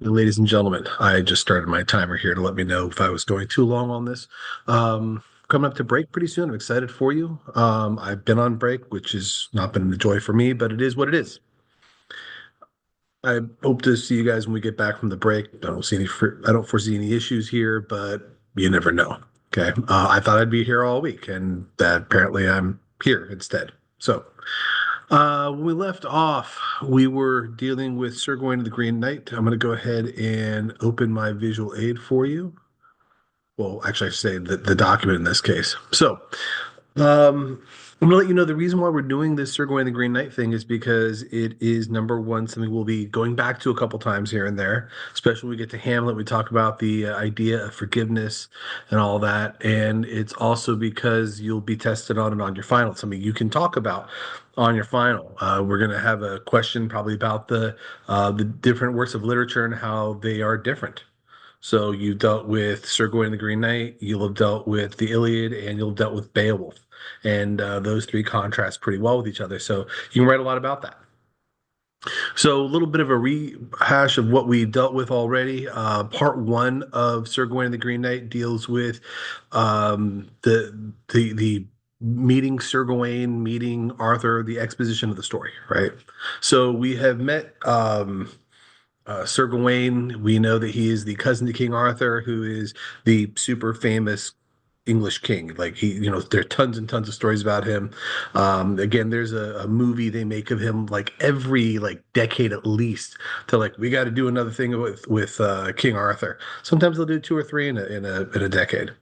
Ladies and gentlemen, I just started my timer here to let me know if I was going too long on this. Coming up to break pretty soon. I'm excited for you. I've been on break, which has not been a joy for me, but it is what it is. I hope to see you guys when we get back from the break. I don't foresee any issues here, but you never know. Okay. I thought I'd be here all week, and that apparently I'm here instead. So, when we left off, we were dealing with Sir Gawain of the Green Knight. I'm going to go ahead and open my visual aid for you. Well, actually, I should say the document in this case. Um, I'm going to let you know the reason why we're doing this Sir Gawain the Green Knight thing is because it is number one, something we'll be going back to a couple times here and there. Especially when we get to Hamlet, we talk about the idea of forgiveness and all that. And it's also because you'll be tested on it on your final. It's something you can talk about on your final. We're going to have a question probably about the different works of literature and how they are different. So you've dealt with Sir Gawain the Green Knight, you'll have dealt with the Iliad, and you'll have dealt with Beowulf. And those three contrast pretty well with each other. So you can write a lot about that. So a little bit of a rehash of what we dealt with already. Part one of Sir Gawain the Green Knight deals with the meeting Sir Gawain, meeting Arthur, the exposition of the story, right? So we have met Sir Gawain. We know that he is the cousin to King Arthur, who is the super famous English king. Like there are tons and tons of stories about him. Again, there's a movie they make of him like every like decade at least. To like we got to do another thing with King Arthur. Sometimes they'll do two or three in a decade.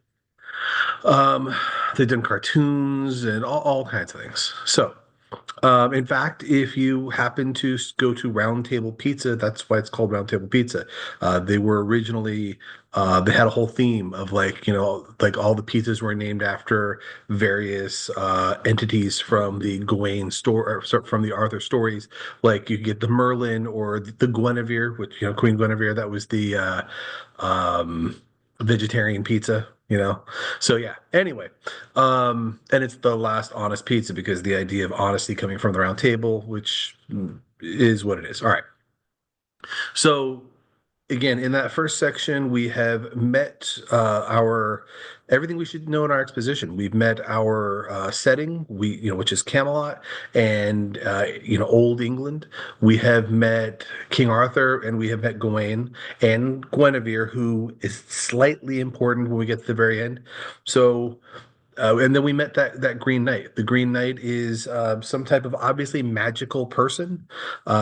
Um, they've done cartoons and all kinds of things. So. In fact, if you happen to go to Round Table Pizza, that's why it's called Round Table Pizza. They were originally, they had a whole theme of like all the pizzas were named after various entities from the Gawain store, or from the Arthur stories. Like you get the Merlin or the Guinevere, which, Queen Guinevere, that was the vegetarian pizza, So yeah, anyway. And it's the last honest pizza because the idea of honesty coming from the round table, which is what it is. All right. So again, in that first section, we have met our everything we should know in our exposition. We've met our setting, which is Camelot and Old England. We have met King Arthur, and we have met Gawain and Guinevere, who is slightly important when we get to the very end. So and then we met that Green Knight. The Green Knight is some type of obviously magical person,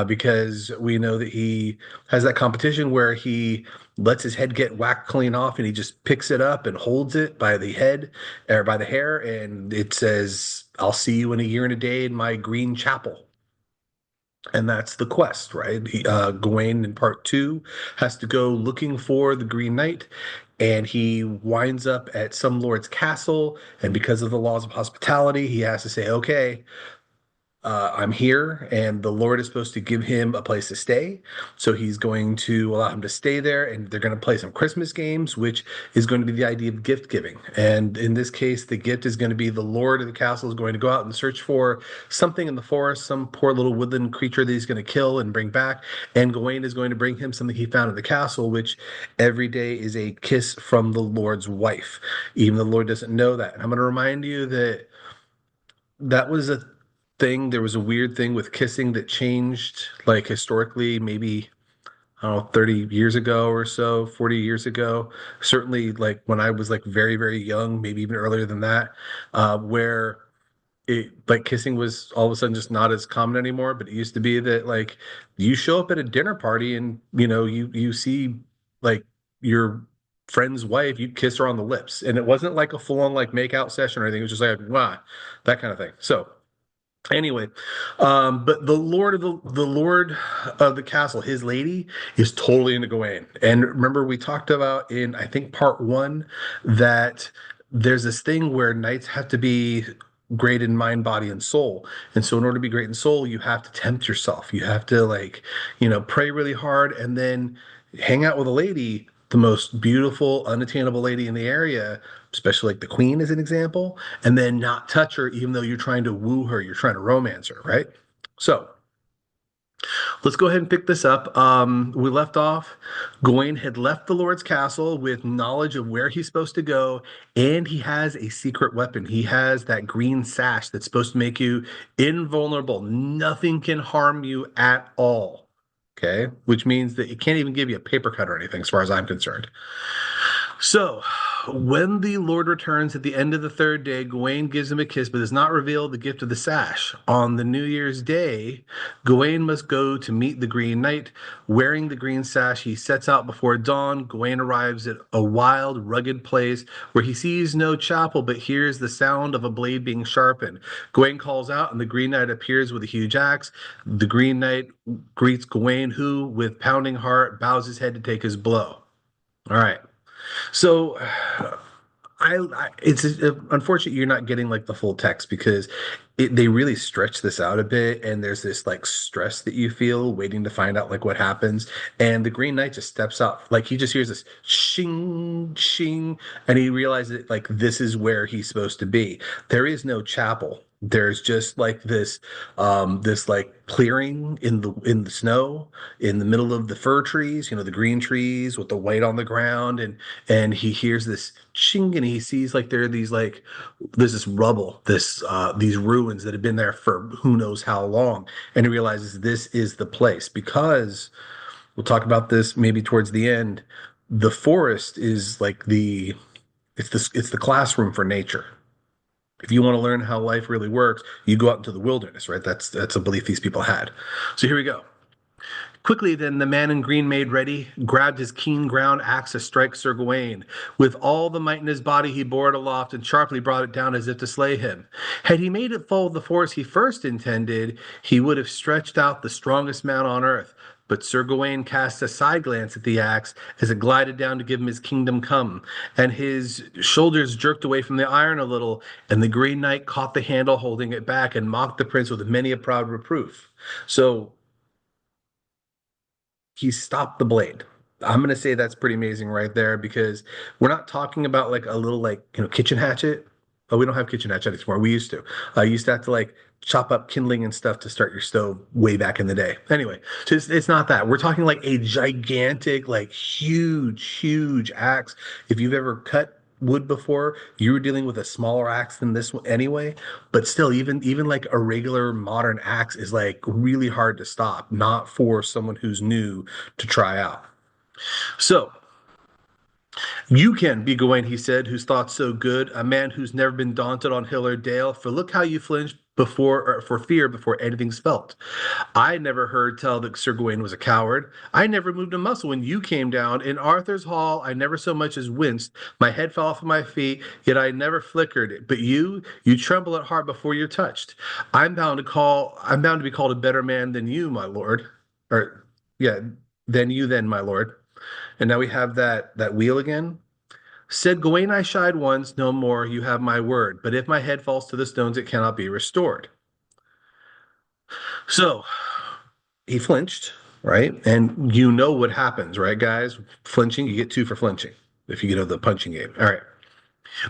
because we know that he has that competition where he lets his head get whacked clean off, and he just picks it up and holds it by the head or by the hair, and it says, "I'll see you in a year and a day in my green chapel." And that's the quest, right? Gawain in part two has to go looking for the Green Knight, and he winds up at some lord's castle. And because of the laws of hospitality, he has to say, "Okay, I'm here," and the Lord is supposed to give him a place to stay. So he's going to allow him to stay there, and they're going to play some Christmas games, which is going to be the idea of gift giving. And in this case, the gift is going to be the Lord of the castle is going to go out and search for something in the forest, some poor little woodland creature that he's going to kill and bring back. And Gawain is going to bring him something he found in the castle, which every day is a kiss from the Lord's wife. Even the Lord doesn't know that. And I'm going to remind you that that was a thing. There was a weird thing with kissing that changed, like historically, maybe, I don't know, 30 years ago or so, 40 years ago. Certainly, like when I was like very, very young, maybe even earlier than that, where it like kissing was all of a sudden just not as common anymore. But it used to be that like you show up at a dinner party and you see like your friend's wife, you kiss her on the lips, and it wasn't like a full-on like make out session or anything. It was just like wow, that kind of thing. So anyway, but the Lord of the castle, his lady is totally into Gawain. And remember, we talked about in I think part one that there's this thing where knights have to be great in mind, body, and soul. And so, in order to be great in soul, you have to tempt yourself. You have to like, pray really hard, and then hang out with a lady, the most beautiful, unattainable lady in the area, especially like the queen as an example, and then not touch her even though you're trying to woo her, you're trying to romance her, right? So Let's go ahead and pick this up. We left off. Gawain had left the Lord's castle with knowledge of where he's supposed to go, and he has a secret weapon. He has that green sash that's supposed to make you invulnerable. Nothing can harm you at all. Okay, which means that it can't even give you a paper cut or anything, as far as I'm concerned. So, when the Lord returns at the end of the third day, Gawain gives him a kiss, but does not reveal the gift of the sash. On the New Year's Day, Gawain must go to meet the Green Knight. Wearing the green sash, he sets out before dawn. Gawain arrives at a wild, rugged place where he sees no chapel, but hears the sound of a blade being sharpened. Gawain calls out, and the Green Knight appears with a huge axe. The Green Knight greets Gawain, who, with pounding heart, bows his head to take his blow. All right. So it's unfortunate you're not getting like the full text because they really stretch this out a bit, and there's this like stress that you feel waiting to find out like what happens. And the Green Knight just steps up, like he just hears this shing shing, and he realizes like this is where he's supposed to be. There is no chapel. There's just like this like clearing in the snow in the middle of the fir trees, the green trees with the white on the ground, and he hears this ching, and he sees like there are these like there's this rubble, these ruins that have been there for who knows how long, and he realizes this is the place because we'll talk about this maybe towards the end. The forest is like it's the classroom for nature. If you want to learn how life really works, you go out into the wilderness, right? That's a belief these people had. So here we go. Quickly then the man in green made ready, grabbed his keen ground axe to strike Sir Gawain. With all the might in his body he bore it aloft and sharply brought it down as if to slay him. Had he made it full of the force he first intended, he would have stretched out the strongest man on earth. But Sir Gawain cast a side glance at the axe as it glided down to give him his kingdom come, and his shoulders jerked away from the iron a little, and the Green Knight caught the handle, holding it back, and mocked the prince with many a proud reproof. So he stopped the blade. I'm gonna say that's pretty amazing right there because we're not talking about like a little like kitchen hatchet. Oh, we don't have kitchen hatchet anymore. We used to. I used to have to like chop up kindling and stuff to start your stove way back in the day. Anyway, so it's not that. We're talking like a gigantic, like huge axe. If you've ever cut wood before, you were dealing with a smaller axe than this one anyway. But still, even like a regular modern axe is like really hard to stop, not for someone who's new to try out. So you can be Gawain, he said, whose thoughts so good, a man who's never been daunted on hill or dale. For look how you flinched before or for fear before anything's felt. I never heard tell that Sir Gawain was a coward. I never moved a muscle when you came down. In Arthur's hall, I never so much as winced. My head fell off of my feet, yet I never flickered. But you tremble at heart before you're touched. I'm bound to be called a better man than you, my lord. Or yeah, than you then, my lord. And now we have that wheel again. Said Gawain, I shied once, no more, you have my word. But if my head falls to the stones, it cannot be restored. So he flinched, right? And you know what happens, right, guys? Flinching, you get two for flinching if you get the punching game. All right.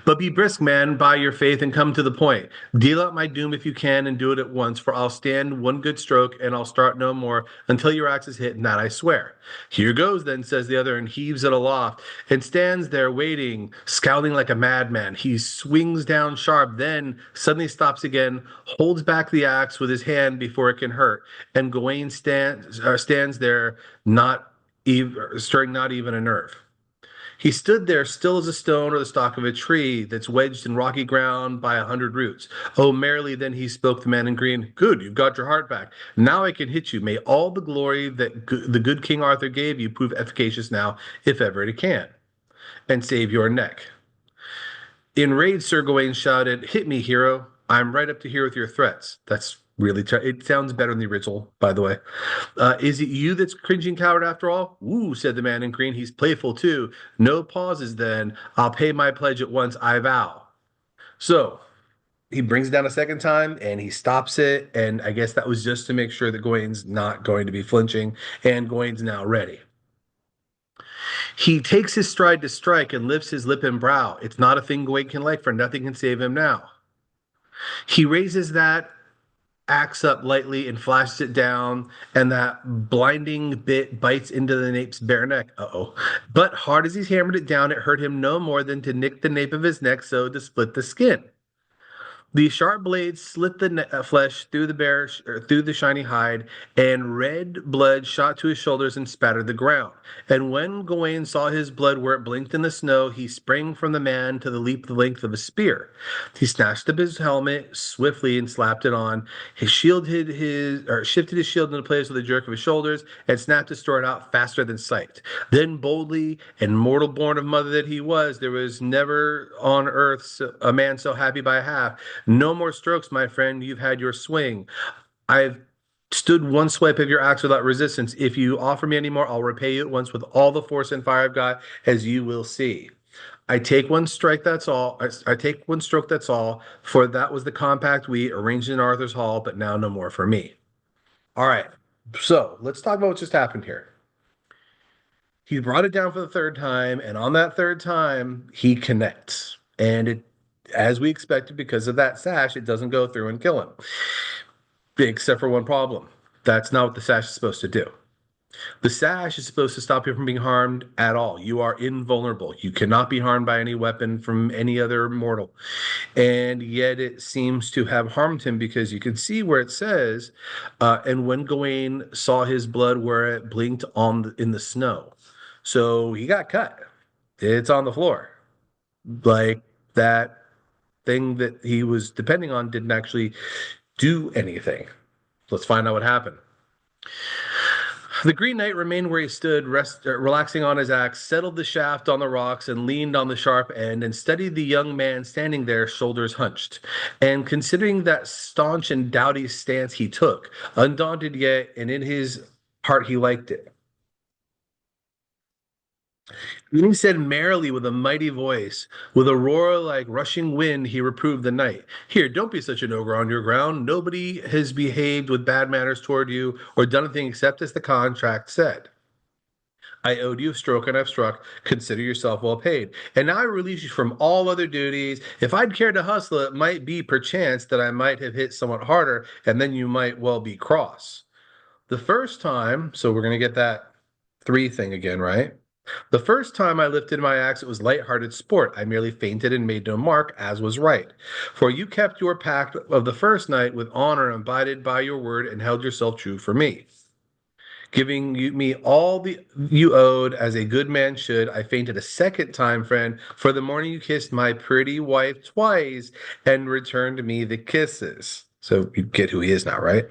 But be brisk, man, by your faith, and come to the point. Deal out my doom if you can, and do it at once, for I'll stand one good stroke, and I'll start no more until your axe is hit, and that I swear. Here goes, then, says the other, and heaves it aloft, and stands there waiting, scowling like a madman. He swings down sharp, then suddenly stops again, holds back the axe with his hand before it can hurt, and Gawain stands there, not even stirring not even a nerve. He stood there still as a stone or the stalk of a tree that's wedged in rocky ground by 100 roots. Oh, merrily then he spoke, the man in green. Good, you've got your heart back. Now I can hit you. May all the glory that the good King Arthur gave you prove efficacious now, if ever it can, and save your neck. Enraged, Sir Gawain shouted, Hit me, hero. I'm right up to here with your threats. That's really, it sounds better than the original, by the way. Is it you that's cringing coward after all? Ooh, said the man in green. He's playful too. No pauses then. I'll pay my pledge at once, I vow. So he brings it down a second time and he stops it. And I guess that was just to make sure that Gawain's not going to be flinching and Gawain's now ready. He takes his stride to strike and lifts his lip and brow. It's not a thing Gawain can like, for nothing can save him now. He raises that. axe up lightly and flashes it down, and that blinding bit bites into the nape's bare neck. Uh-oh. But hard as he hammered it down, it hurt him no more than to nick the nape of his neck so to split the skin. The sharp blades slit the flesh through the or through the shiny hide, and red blood shot to his shoulders and spattered the ground. And when Gawain saw his blood where it blinked in the snow, he sprang from the man to the leap the length of a spear. He snatched up his helmet swiftly and slapped it on. His shield hid his or shifted his shield into place with a jerk of his shoulders and snapped his sword out faster than sight. Then boldly and mortal born of mother that he was, there was never on earth a man so happy by half. No more strokes, my friend. You've had your swing. I've stood one swipe of your axe without resistance. If you offer me any more, I'll repay you at once with all the force and fire I've got, as you will see. I take one strike, that's all. I take one stroke, that's all. For that was the compact we arranged in Arthur's Hall, but now no more for me. All right. So let's talk about what just happened here. He brought it down for the third time, and on that third time, he connects. And it, as we expected, because of that sash, it doesn't go through and kill him. Except for one problem. That's not what the sash is supposed to do. The sash is supposed to stop you from being harmed at all. You are invulnerable. You cannot be harmed by any weapon from any other mortal. And yet it seems to have harmed him because you can see where it says, and when Gawain saw his blood where it blinked in the snow. So he got cut. It's on the floor. Like that thing that he was depending on didn't actually do anything. Let's find out what happened. The Green Knight remained where he stood, relaxing on his axe, settled the shaft on the rocks, and leaned on the sharp end, and studied the young man standing there, shoulders hunched. And considering that staunch and doughty stance he took, undaunted yet, and in his heart he liked it. Then he said merrily with a mighty voice, with a roar like rushing wind, he reproved the knight. Here, don't be such an ogre on your ground. Nobody has behaved with bad manners toward you or done anything except as the contract said. I owed you a stroke and I've struck. Consider yourself well paid. And now I release you from all other duties. If I'd cared to hustle, it might be perchance that I might have hit somewhat harder, and then you might well be cross. The first time, so we're going to get that three thing again, right? The first time I lifted my axe, it was light-hearted sport. I merely feinted and made no mark, as was right. For you kept your pact of the first night with honor and abided by your word and held yourself true for me. Giving me all the you owed as a good man should, I fainted a second time, friend, for the morning you kissed my pretty wife twice and returned me the kisses. So you get who he is now, right?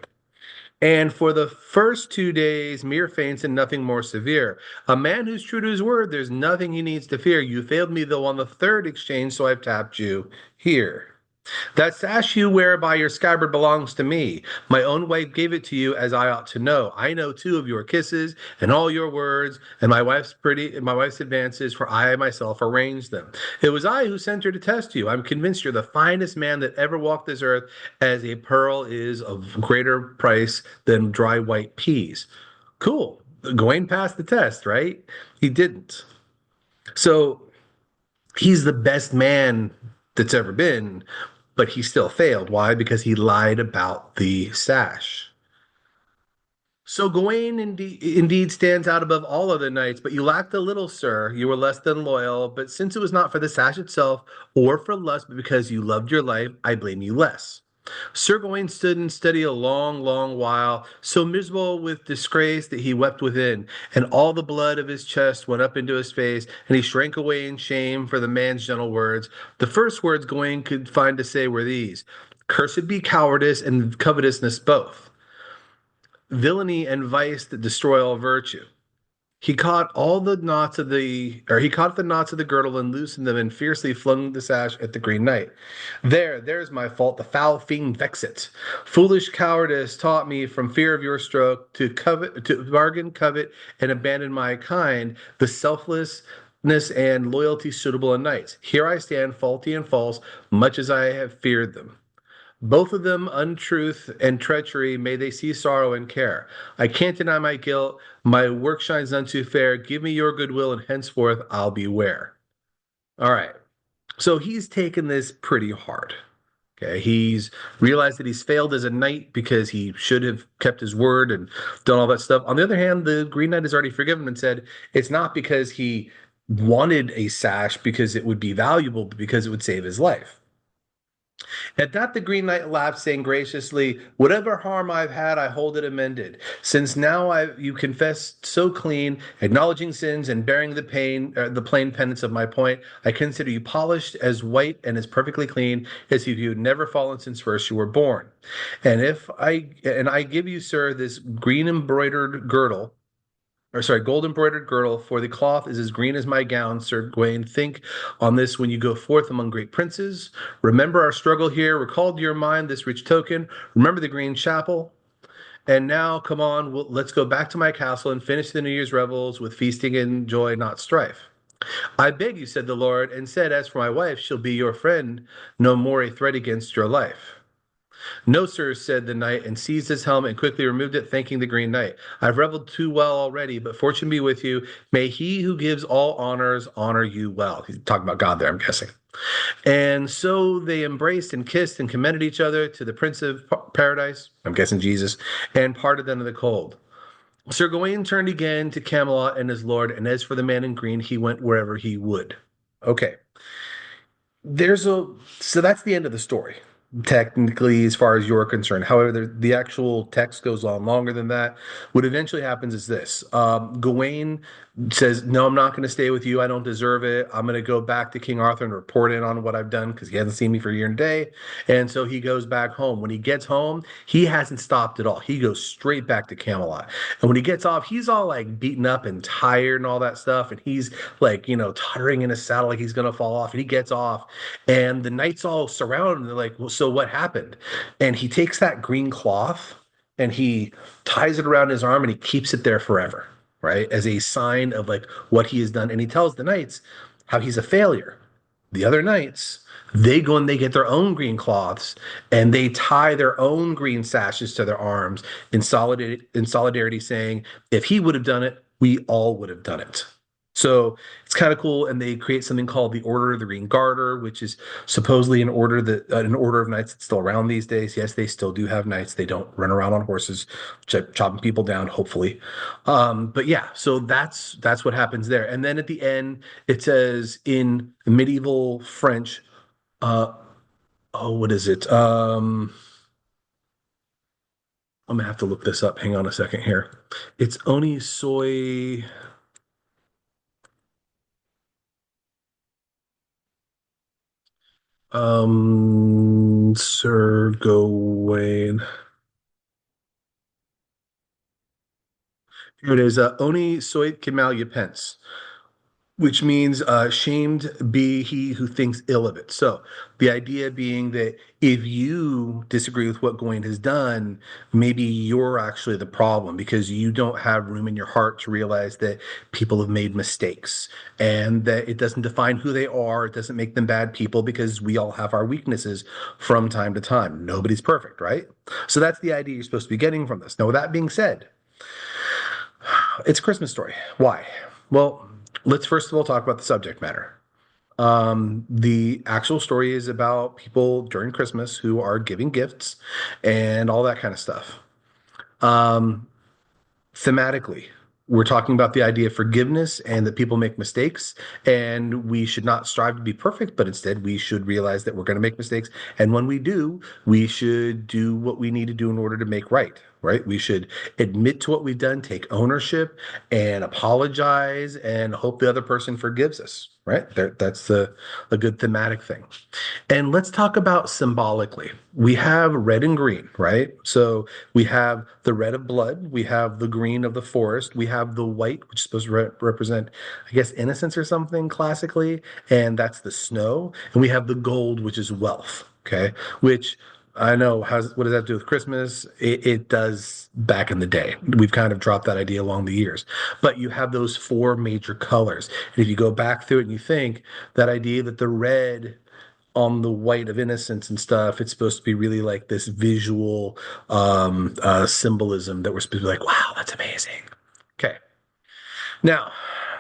And for the first 2 days, mere feints and nothing more severe. A man who's true to his word, there's nothing he needs to fear. You failed me, though, on the third exchange, so I've tapped you here. That sash you wear by your scabbard belongs to me. My own wife gave it to you as I ought to know. I know too of your kisses and all your words and my wife's advances, for I myself arranged them. It was I who sent her to test you. I'm convinced you're the finest man that ever walked this earth, as a pearl is of greater price than dry white peas. Cool. Gawain passed the test, right? He didn't. So he's the best man that's ever been, but he still failed. Why? Because he lied about the sash. So Gawain indeed stands out above all other knights, but you lacked a little, sir. You were less than loyal, but since it was not for the sash itself or for lust, but because you loved your life, I blame you less. Sir Gawain stood and studied a long, long while, so miserable with disgrace that he wept within, and all the blood of his chest went up into his face, and he shrank away in shame for the man's gentle words. The first words Gawain could find to say were these: Cursed be cowardice and covetousness both, villainy and vice that destroy all virtue. He caught the knots of the girdle and loosened them and fiercely flung the sash at the Green Knight. There's my fault. The foul fiend vex it. Foolish cowardice taught me from fear of your stroke to bargain, covet, and abandon my kind, the selflessness and loyalty suitable in knights. Here I stand, faulty and false, much as I have feared them. Both of them, untruth and treachery, may they see sorrow and care. I can't deny my guilt. My work shines none too fair. Give me your goodwill, and henceforth I'll beware. All right. So he's taken this pretty hard. Okay, he's realized that he's failed as a knight because he should have kept his word and done all that stuff. On the other hand, the Green Knight has already forgiven him and said it's not because he wanted a sash because it would be valuable, but because it would save his life. At that, the Green Knight laughed, saying graciously, "Whatever harm I've had, I hold it amended. Since now you confess so clean, acknowledging sins and bearing the plain penance of my point, I consider you polished, as white and as perfectly clean as if you had never fallen since first you were born. And I give you, sir, this green embroidered girdle." Or sorry, gold embroidered girdle, for the cloth is as green as my gown, Sir Gawain. Think on this when you go forth among great princes. Remember our struggle here. Recall to your mind this rich token. Remember the green chapel. And now, come on, let's go back to my castle and finish the New Year's revels with feasting and joy, not strife. I beg you, said the Lord, and said, as for my wife, she'll be your friend, no more a threat against your life. No, sir, said the knight, and seized his helmet and quickly removed it, thanking the Green Knight. I've reveled too well already, but fortune be with you. May he who gives all honors honor you well. He's talking about God there, I'm guessing. And so they embraced and kissed and commended each other to the Prince of Paradise, I'm guessing Jesus, and parted them to the cold. Sir Gawain turned again to Camelot and his lord, and as for the man in green, he went wherever he would. Okay, there's a so that's the end of the story technically as far as you're concerned. However, the actual text goes on longer than that. What eventually happens is this: Gawain says, no, I'm not going to stay with you, I don't deserve it, I'm going to go back to King Arthur and report in on what I've done because he hasn't seen me for a year and a day. And so he goes back home. When he gets home, he hasn't stopped at all, he goes straight back to Camelot. And when he gets off, he's all like beaten up and tired and all that stuff, and he's like, tottering in his saddle like he's going to fall off. And he gets off, and the knights all surround him, and they're like, well, so what happened? And he takes that green cloth and he ties it around his arm and he keeps it there forever, right? As a sign of like what he has done. And he tells the knights how he's a failure. The other knights, they go and they get their own green cloths and they tie their own green sashes to their arms in solidarity, saying, if he would have done it, we all would have done it. So it's kind of cool, and they create something called the Order of the Green Garter, which is supposedly an order of knights that's still around these days. Yes, they still do have knights. They don't run around on horses, chopping people down. Hopefully, but yeah. So that's what happens there. And then at the end, it says in medieval French, uh, oh, what is it? I'm gonna have to look this up. Hang on a second here. It's Oni Soy. Sir Gawain. Here it is. Oni soit que mal y pense, which means shamed be he who thinks ill of it. So the idea being that if you disagree with what Gawain has done, maybe you're actually the problem because you don't have room in your heart to realize that people have made mistakes and that it doesn't define who they are. It doesn't make them bad people because we all have our weaknesses from time to time. Nobody's perfect, right? So that's the idea you're supposed to be getting from this. Now, with that being said, it's a Christmas story. Why? Well, let's first of all talk about the subject matter. The actual story is about people during Christmas who are giving gifts and all that kind of stuff. Um, Thematically, we're talking about the idea of forgiveness and that people make mistakes, and we should not strive to be perfect, but instead we should realize that we're going to make mistakes. And when we do, we should do what we need to do in order to make right, right? We should admit to what we've done, take ownership, and apologize, and hope the other person forgives us, right? That's a good thematic thing. And let's talk about symbolically. We have red and green, right? So we have the red of blood, we have the green of the forest, we have the white, which is supposed to represent, I guess, innocence or something classically, and that's the snow. And we have the gold, which is wealth, okay? Which I know what does that do with Christmas? It does back in the day. We've kind of dropped that idea along the years. But you have those four major colors. And if you go back through it and you think that idea that the red on the white of innocence and stuff, it's supposed to be really like this visual symbolism that we're supposed to be like, wow, that's amazing. Okay. Now,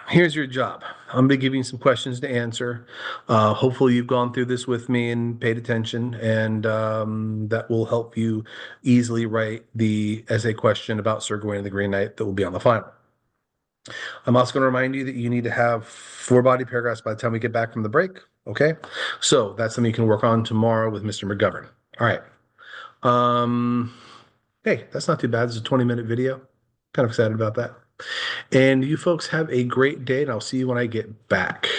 here's your job. I'm gonna be giving you some questions to answer. Hopefully, you've gone through this with me and paid attention, and that will help you easily write the essay question about Sir Gawain and the Green Knight that will be on the final. I'm also going to remind you that you need to have four body paragraphs by the time we get back from the break. Okay, so that's something you can work on tomorrow with Mr. McGovern. All right. Um, hey, that's not too bad. It's a 20-minute video. Kind of excited about that. And you folks have a great day, and I'll see you when I get back.